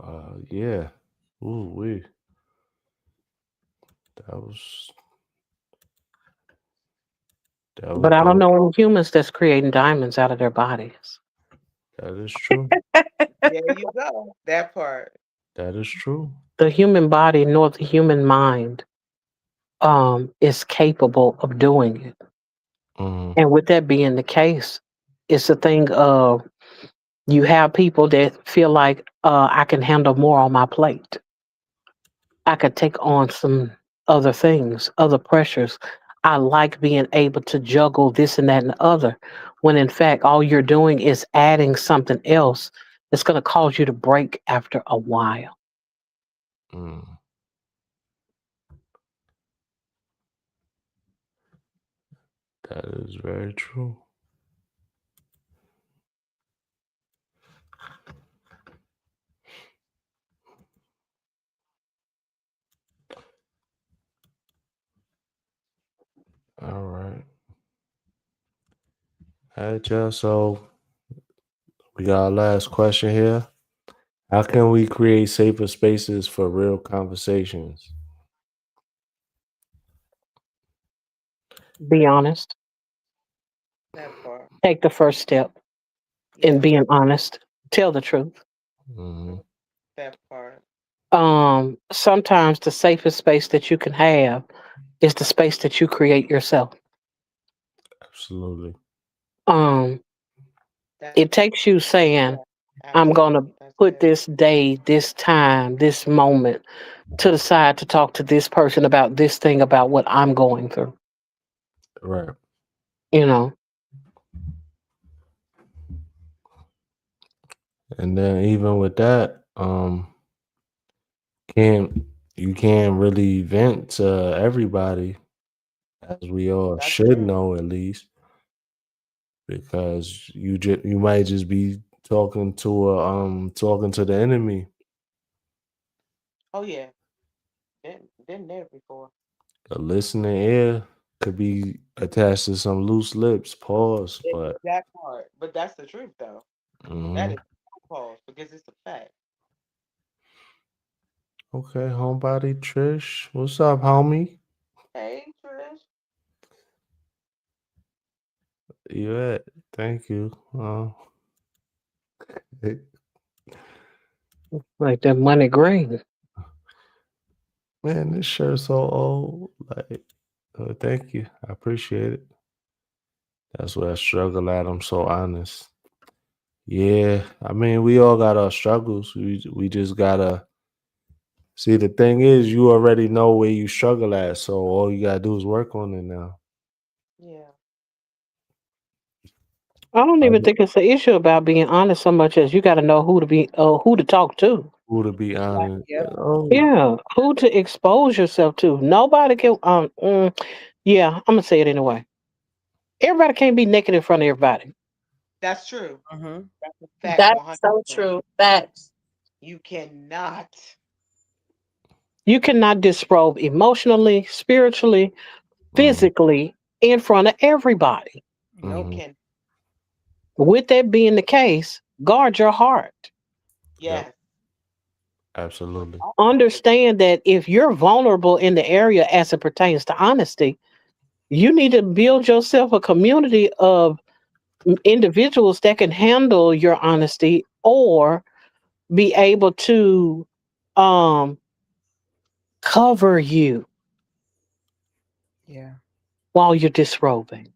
yeah. Ooh wee. That was that was But I don't dope. know any humans that's creating diamonds out of their bodies. That is true. There you go. That part. That is true. The human body nor the human mind is capable of doing it. Mm, And with that being the case, it's a thing of you have people that feel like I can handle more on my plate. I could take on some other things, other pressures. I like being able to juggle this and that and the other, when in fact, all you're doing is adding something else that's going to cause you to break after a while. mm. That is very true. All right. All right, y'all. So we got our last question here. How can we create safer spaces for real conversations? Be honest. That part. Take the first step in Yeah. being honest. Tell the truth. Hmm. That part. Sometimes the safest space that you can have is the space that you create yourself. Absolutely. Um, That. it takes you saying, Yeah. I'm going to Absolutely. That's put it. this day, this time, this moment to the side to talk to this person about this thing about what I'm going through. Right. You know, And then even with that, can't you can't really vent to everybody, as we all That's should true. know at least, because you might just be talking to the enemy. Oh yeah. Been there before. A listening ear could be attached to some loose lips. Pause. But That part. But that's the truth though. That mhm. is pause because it's a fact. Okay, homebody Trish, what's up, homie? Hey, Trish. You at? Thank you. like that money green. Man, this shirt's so old. Like, Thank you. I appreciate it. That's where I struggle at. I'm so honest. Yeah, I mean, we all got our struggles. We just gotta see. The thing is, you already know where you struggle at, so all you gotta do is work on it now. Yeah. I don't even Um, think it's an issue about being honest so much as you got to know who to talk to. Who to be honest? Yep. Oh, Yeah, who to expose yourself to. Nobody can. Yeah, I'm gonna say it anyway. Everybody can't be naked in front of everybody. That's true. Mm-hmm. That's a fact. That's 100%. so true. Facts. You cannot. You cannot disrobe emotionally, spiritually, mhm, physically in front of everybody. You mhm. can. With that being the case, guard your heart. Yep, Yes. absolutely. Understand that if you're vulnerable in the area as it pertains to honesty, you need to build yourself a community of individuals that can handle your honesty or be able to um cover you Yeah. while you're disrobing.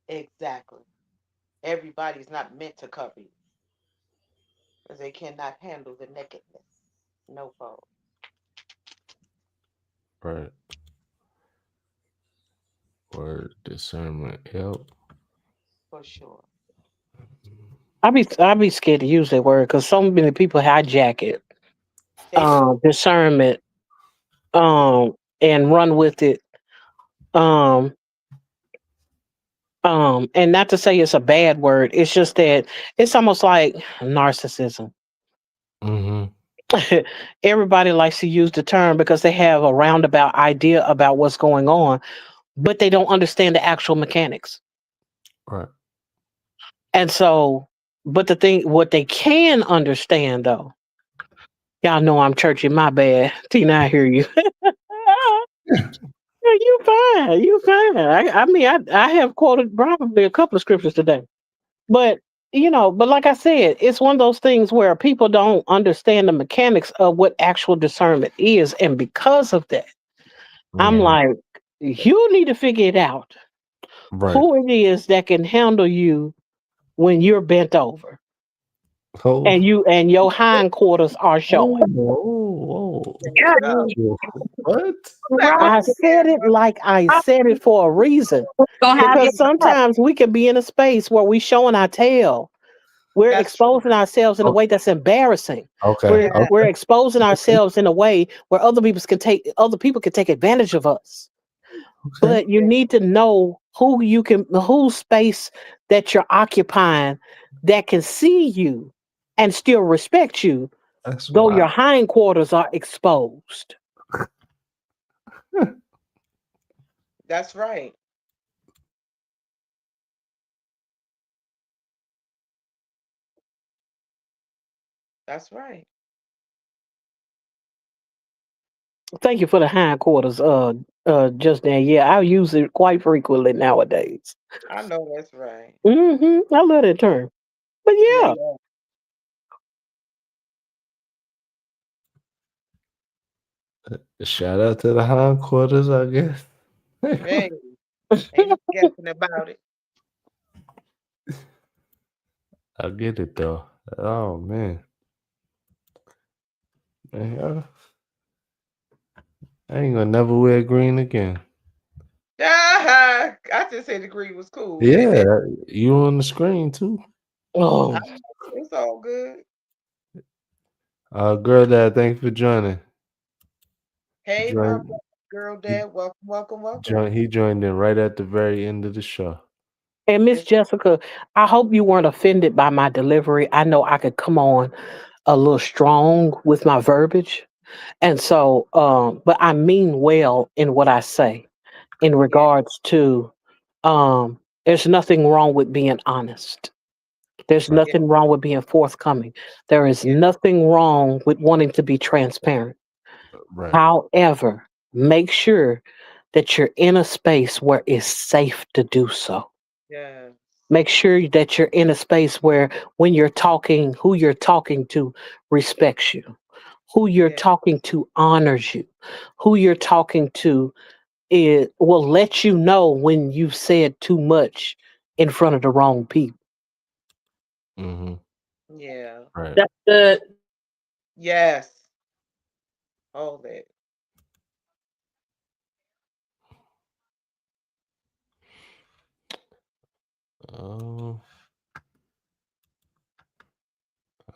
Exactly. Everybody's not meant to cover you because they cannot handle the nakedness. No fault. Right. Word discernment. Yep. For sure. I be scared to use that word because so many people hijack it. They do. Discernment, and run with it. Um, and not to say it's a bad word. It's just that it's almost like narcissism. Mm-hmm. Everybody likes to use the term because they have a roundabout idea about what's going on, but they don't understand the actual mechanics. Right. And so, but the thing, what they can understand though, y'all know I'm churchy, my bad. Tina, I hear you. Yeah, you fine. You fine. I mean, I have quoted probably a couple of scriptures today. But but like I said, it's one of those things where people don't understand the mechanics of what actual discernment is. And because of that, I'm Mhm. like, you need to figure it out. Right. Who it is that can handle you when you're bent over Oh. and your hindquarters are showing. Oh. Yeah. Oh. What? Back Right. up I the said it camera. like I said it for a reason. Gonna have your Because back. sometimes we can be in a space where we showing our tail. We're That's true. exposing ourselves in a Oh, way that's embarrassing. okay. We're Yeah. we're exposing ourselves in a way where other people can take advantage of us. Okay. But you need to know whose space that you're occupying that can see you and still respect you, That's though your wild. hindquarters are exposed. That's right. That's right. Thank you for the hindquarters, just then. Yeah, I use it quite frequently nowadays. I know that's right. I love that term. But Yeah. yeah, Shout out to the hindquarters, I guess. Hey, ain't no guessing about it. I get it though. Oh man. Man, I ain't gonna never wear green again. Ah, I just said the green was cool. Yeah, you on the screen too. oh, It's all good. Girl dad, thank you for joining. Hey, my Join girl, he dad, welcome, welcome, welcome. he joined in right at the very end of the show. and Miss Yes, Jessica, I hope you weren't offended by my delivery. I know I could come on a little strong with my verbiage, and so, but I mean well in what I say in yeah, regards to, there's nothing wrong with being honest. There's Right. yeah, nothing wrong with being forthcoming. There is yeah, nothing wrong with wanting to be transparent. Right. However, make sure that you're in a space where it's safe to do so. yeah, Make sure that you're in a space where when you're talking, who you're talking to respects you, who you're yeah, talking to honors you, who you're talking to it will let you know when you've said too much in front of the wrong people. Mm-hmm. Yeah. Right. That's good. Yes. Hold it. All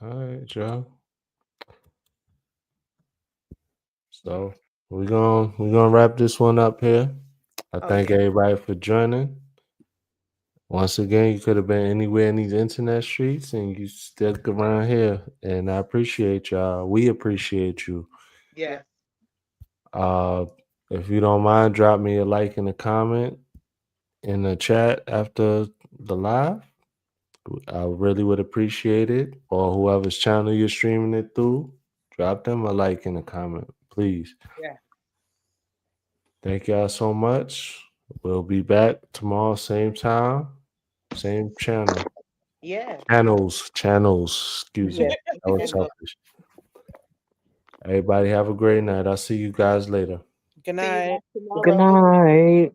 right, Joe. So we're gonna wrap this one up here. I Oh, thank yeah. everybody for joining. Once again, you could have been anywhere in these internet streets and you stuck around here. And I appreciate y'all. We appreciate you. Yes. Uh if you don't mind, drop me a like and a comment in the chat after the live. I really would appreciate it. Or whoever's channel you're streaming it through, drop them a like and a comment, please. Yeah. Thank y'all so much. We'll be back tomorrow, same time, same channel. Yeah. Channels. Excuse me. I was selfish. Everybody have a great night. I'll see you guys later. Good See you night. guys tomorrow. Good night.